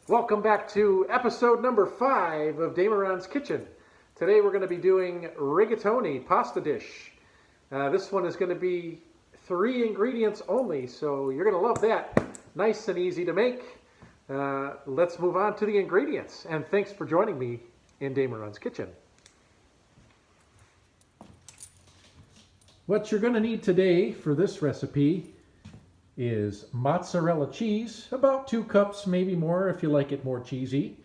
Welcome back to episode number 5 of Damaron's Kitchen. Today we're going to be doing rigatoni pasta dish. This one is going to be 3 ingredients only, so you're going to love that. Nice and easy to make. Let's move on to the ingredients, and thanks for joining me in Damaron's Kitchen. What you're going to need today for this recipe is mozzarella cheese, about 2 cups, maybe more if you like it more cheesy.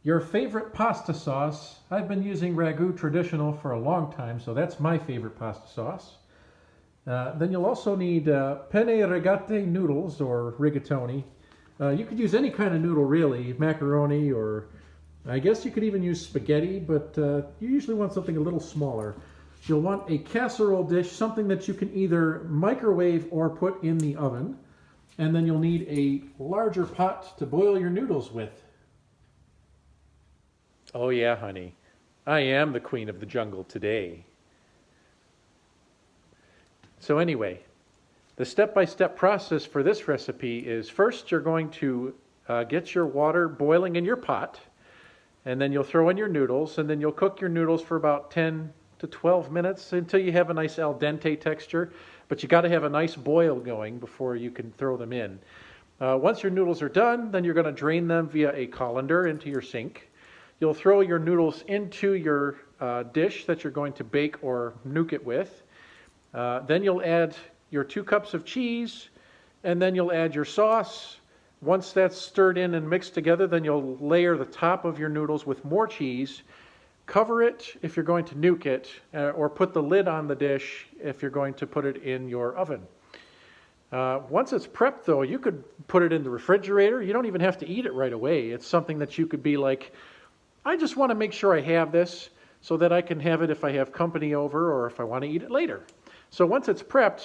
Your favorite pasta sauce. I've been using Ragu Traditional for a long time, so that's my favorite pasta sauce. Then you'll also need penne rigate noodles, or rigatoni. You could use any kind of noodle really, macaroni, or I guess you could even use spaghetti, but you usually want something a little smaller. You'll want a casserole dish, something that you can either microwave or put in the oven. And then you'll need a larger pot to boil your noodles with. Oh yeah, honey. I am the queen of the jungle today. So anyway, the step-by-step process for this recipe is first you're going to get your water boiling in your pot, and then you'll throw in your noodles, and then you'll cook your noodles for about 10 to 12 minutes until you have a nice al dente texture, but you got to have a nice boil going before you can throw them in. Once your noodles are done, then you're going to drain them via a colander into your sink. You'll throw your noodles into your dish that you're going to bake or nuke it with. Then you'll add your 2 cups of cheese, and then you'll add your sauce. Once that's stirred in and mixed together, then you'll layer the top of your noodles with more cheese. Cover it if you're going to nuke it, or put the lid on the dish if you're going to put it in your oven. Once it's prepped though, you could put it in the refrigerator. You don't even have to eat it right away. It's something that you could be like, I just want to make sure I have this so that I can have it if I have company over or if I want to eat it later. So once it's prepped,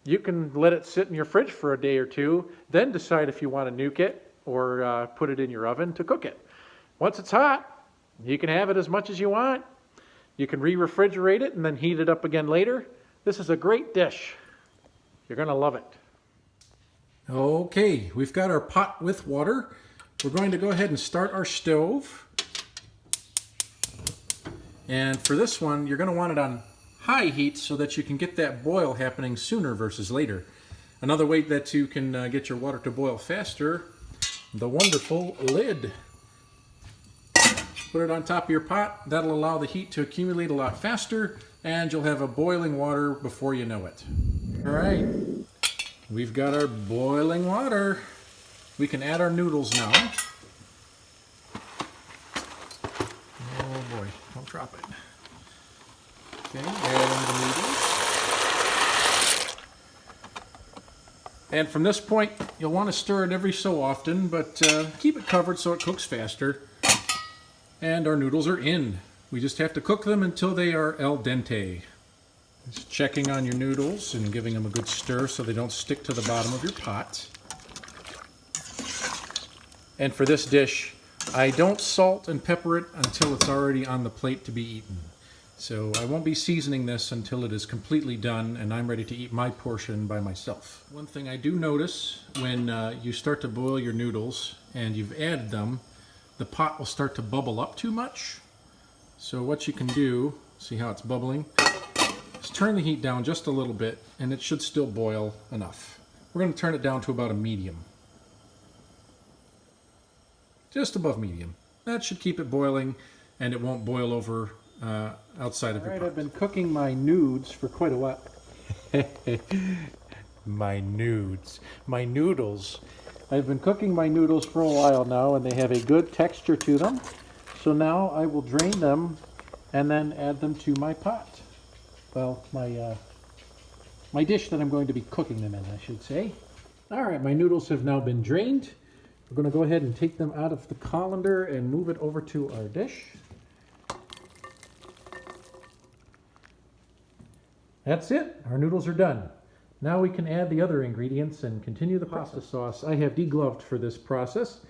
you can let it sit in your fridge for a day or 2, then decide if you want to nuke it or put it in your oven to cook it. Once it's hot, you can have it as much as you want. You can re-refrigerate it and then heat it up again later. This is a great dish. You're going to love it. Okay, we've got our pot with water. We're going to go ahead and start our stove. And for this one, you're going to want it on high heat so that you can get that boil happening sooner versus later. Another way that you can get your water to boil faster, the wonderful lid. Put it on top of your pot. That'll allow the heat to accumulate a lot faster, and you'll have a boiling water before you know it. All right, we've got our boiling water. We can add our noodles now. Oh boy, don't drop it. Okay, add in the noodles. And from this point, you'll want to stir it every so often, but keep it covered so it cooks faster. And our noodles are in. We just have to cook them until they are al dente. Just checking on your noodles and giving them a good stir so they don't stick to the bottom of your pot. And for this dish, I don't salt and pepper it until it's already on the plate to be eaten. So I won't be seasoning this until it is completely done and I'm ready to eat my portion by myself. One thing I do notice when you start to boil your noodles and you've added them, the pot will start to bubble up too much. So what you can do, see how it's bubbling, is turn the heat down just a little bit and it should still boil enough. We're going to turn it down to about a medium. Just above medium. That should keep it boiling and it won't boil over outside of your pot. I've been cooking my nudes for quite a while. My nudes. My noodles. I've been cooking my noodles for a while now and they have a good texture to them. So now I will drain them and then add them to my pot. Well, my dish that I'm going to be cooking them in, I should say. All right, my noodles have now been drained. We're going to go ahead and take them out of the colander and move it over to our dish. That's it. Our noodles are done. Now we can add the other ingredients and continue the pasta sauce. I have degloved for this process.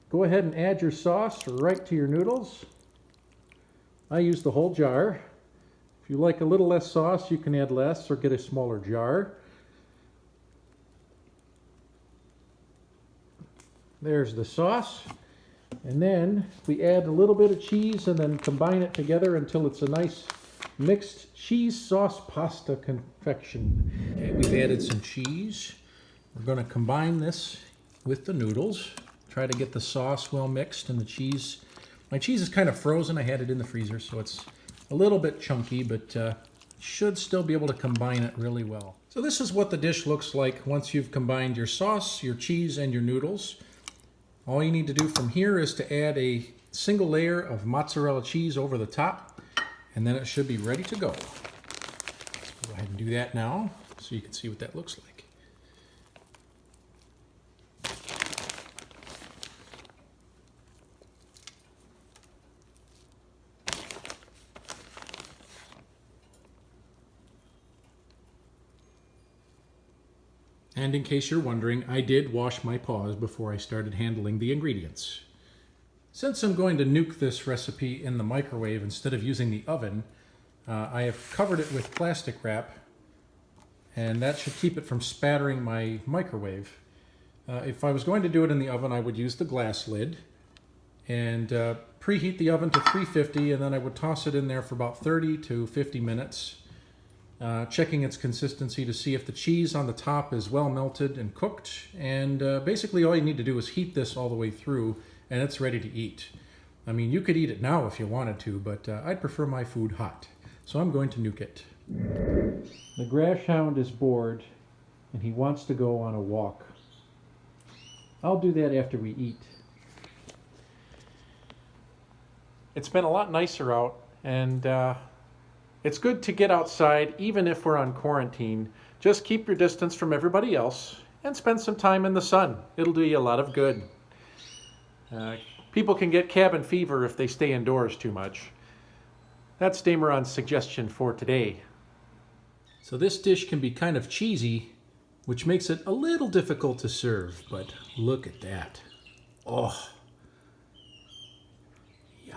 Go ahead and add your sauce right to your noodles. I use the whole jar. If you like a little less sauce, you can add less or get a smaller jar. There's the sauce. And then we add a little bit of cheese and then combine it together until it's a nice mixed cheese sauce pasta confection. Okay, we've added some cheese. We're going to combine this with the noodles. Try to get the sauce well mixed and the cheese. My cheese is kind of frozen. I had it in the freezer, so it's a little bit chunky, but should still be able to combine it really well. So this is what the dish looks like once you've combined your sauce, your cheese, and your noodles. All you need to do from here is to add a single layer of mozzarella cheese over the top, and then it should be ready to go. Let's go ahead and do that now so you can see what that looks like. And in case you're wondering, I did wash my paws before I started handling the ingredients. Since I'm going to nuke this recipe in the microwave instead of using the oven, I have covered it with plastic wrap, and that should keep it from spattering my microwave. If I was going to do it in the oven, I would use the glass lid and preheat the oven to 350, and then I would toss it in there for about 30 to 50 minutes. Checking its consistency to see if the cheese on the top is well melted and cooked, and basically all you need to do is heat this all the way through and it's ready to eat. I mean, you could eat it now if you wanted to, but I'd prefer my food hot, so I'm going to nuke it. The grass hound is bored and he wants to go on a walk. I'll do that after we eat. It's been a lot nicer out, and it's good to get outside even if we're on quarantine. Just keep your distance from everybody else and spend some time in the sun. It'll do you a lot of good. People can get cabin fever if they stay indoors too much. That's Damaron's suggestion for today. So this dish can be kind of cheesy, which makes it a little difficult to serve, but look at that. Oh, yeah,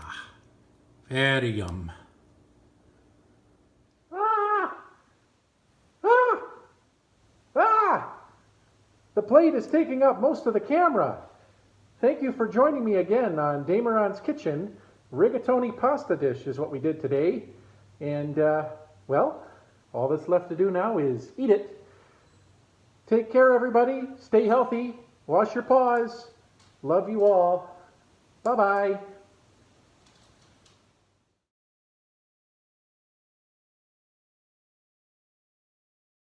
very yum. The plate is taking up most of the camera. Thank you for joining me again on Damaron's Kitchen. Rigatoni pasta dish is what we did today. And, well, all that's left to do now is eat it. Take care, everybody. Stay healthy. Wash your paws. Love you all. Bye-bye.